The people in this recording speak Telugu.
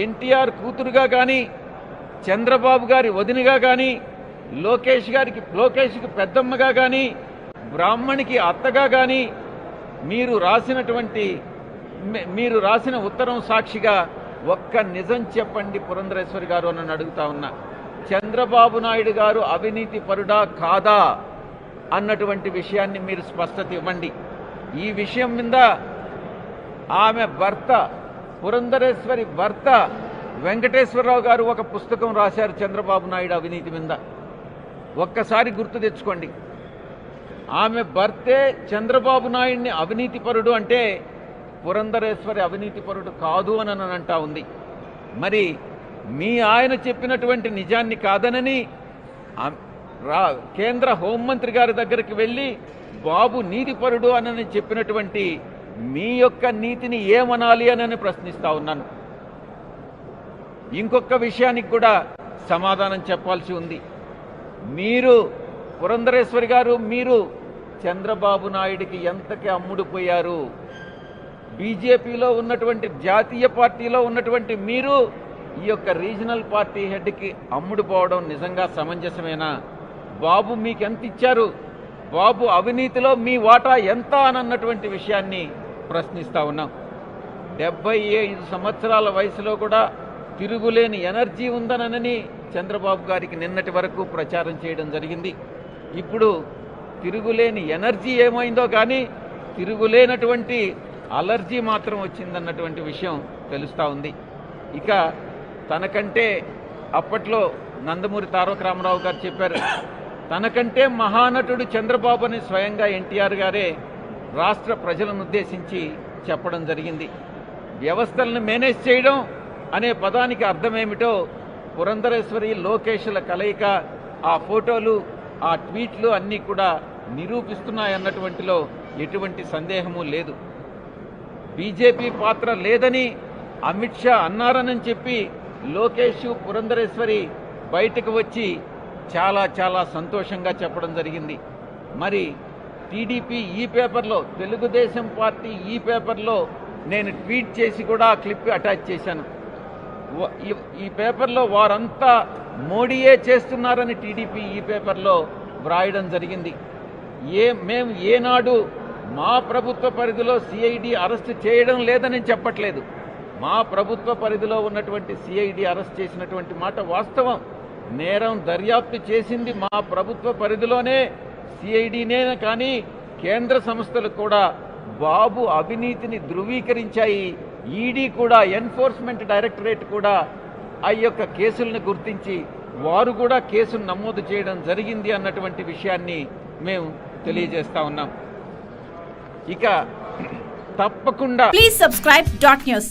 ఎన్టీఆర్ కూతురుగా కానీ చంద్రబాబు గారి వదినగా కానీ లోకేష్కి పెద్దమ్మగా కానీ బ్రాహ్మణికి అత్తగా కానీ మీరు రాసిన ఉత్తరం సాక్షిగా ఒక్క నిజం చెప్పండి పురంధరేశ్వరి గారు అని అడుగుతా ఉన్నా. చంద్రబాబు నాయుడు గారు అవినీతి పరుడా కాదా అన్నటువంటి విషయాన్ని మీరు స్పష్టత ఇవ్వండి. ఈ విషయం మీద ఆమె భర్త పురంధరేశ్వరి భర్త వెంకటేశ్వరరావు గారు ఒక పుస్తకం రాశారు చంద్రబాబు నాయుడు అవినీతి మీద. ఒక్కసారి గుర్తు తెచ్చుకోండి. ఆమె భర్తే చంద్రబాబు నాయుడిని అవినీతిపరుడు అంటే పురంధరేశ్వరి అవినీతిపరుడు కాదు అని అంటా ఉంది. మరి మీ ఆయన చెప్పినటువంటి నిజాన్ని కాదనని కేంద్ర హోంమంత్రి గారి దగ్గరికి వెళ్ళి బాబు నీతిపరుడు అని చెప్పినటువంటి మీ యొక్క నీతిని ఏమనాలి అని ప్రశ్నిస్తా ఉన్నాను. ఇంకొక విషయానికి కూడా సమాధానం చెప్పాల్సి ఉంది. మీరు పురంధరేశ్వరి గారు మీరు చంద్రబాబు నాయుడికి ఎంతకి అమ్ముడుపోయారు? బీజేపీలో ఉన్నటువంటి జాతీయ పార్టీలో ఉన్నటువంటి మీరు ఈ యొక్క రీజనల్ పార్టీ హెడ్కి అమ్ముడుపోవడం నిజంగా సమంజసమేనా? బాబు మీకెంత ఇచ్చారు? బాబు అవినీతిలో మీ వాటా ఎంత అన్నటువంటి విషయాన్ని ప్రశ్నిస్తా ఉన్నాం. 75 సంవత్సరాల వయసులో కూడా తిరుగులేని ఎనర్జీ ఉందనని చంద్రబాబు గారికి నిన్నటి వరకు ప్రచారం చేయడం జరిగింది. ఇప్పుడు తిరుగులేని ఎనర్జీ ఏమైందో కానీ తిరుగులేనటువంటి అలర్జీ మాత్రం వచ్చిందన్నటువంటి విషయం తెలుస్తూ ఉంది. ఇక తనకంటే అప్పట్లో నందమూరి తారక రామారావు గారు చెప్పారు, తనకంటే మహానటుడు చంద్రబాబు అని స్వయంగా ఎన్టీఆర్ గారే రాష్ట్ర ప్రజలను ఉద్దేశించి చెప్పడం జరిగింది. వ్యవస్థలను మేనేజ్ చేయడం అనే పదానికి అర్థమేమిటో పురంధరేశ్వరి లోకేష్ల కలయిక ఆ ఫోటోలు ఆ ట్వీట్లు అన్నీ కూడా నిరూపిస్తున్నాయన్నటువంటిలో ఎటువంటి సందేహము లేదు. బీజేపీ పాత్ర లేదని అమిత్ షా అన్నారని చెప్పి లోకేష్ పురంధరేశ్వరి బయటకు వచ్చి చాలా చాలా సంతోషంగా చెప్పడం జరిగింది. మరి టీడీపీ ఈ పేపర్లో తెలుగుదేశం పార్టీ ఈ పేపర్లో నేను ట్వీట్ చేసి కూడా ఆ క్లిప్ అటాచ్ చేశాను. ఈ పేపర్లో వారంతా మోడీయే చేస్తున్నారని టీడీపీ ఈ పేపర్లో వ్రాయడం జరిగింది. మేము ఏనాడు మా ప్రభుత్వ పరిధిలో సిఐడి అరెస్ట్ చేయడం లేదని చెప్పట్లేదు. మా ప్రభుత్వ పరిధిలో ఉన్నటువంటి సిఐడి అరెస్ట్ చేసినటువంటి మాట వాస్తవం. నేరం దర్యాప్తు చేసింది మా ప్రభుత్వ పరిధిలోనే సిఐడినే, కానీ కేంద్ర సంస్థలు కూడా బాబు అవినీతిని ధృవీకరించాయి. ఈడీ కూడా ఎన్ఫోర్స్మెంట్ డైరెక్టరేట్ కూడా ఆ యొక్క కేసులను గుర్తించి వారు కూడా కేసును నమోదు చేయడం జరిగింది అన్నటువంటి విషయాన్ని మేము తెలియజేస్తా ఉన్నాం. ఇక తప్పకుండా ప్లీజ్ సబ్స్క్రైబ్ .న్యూస్.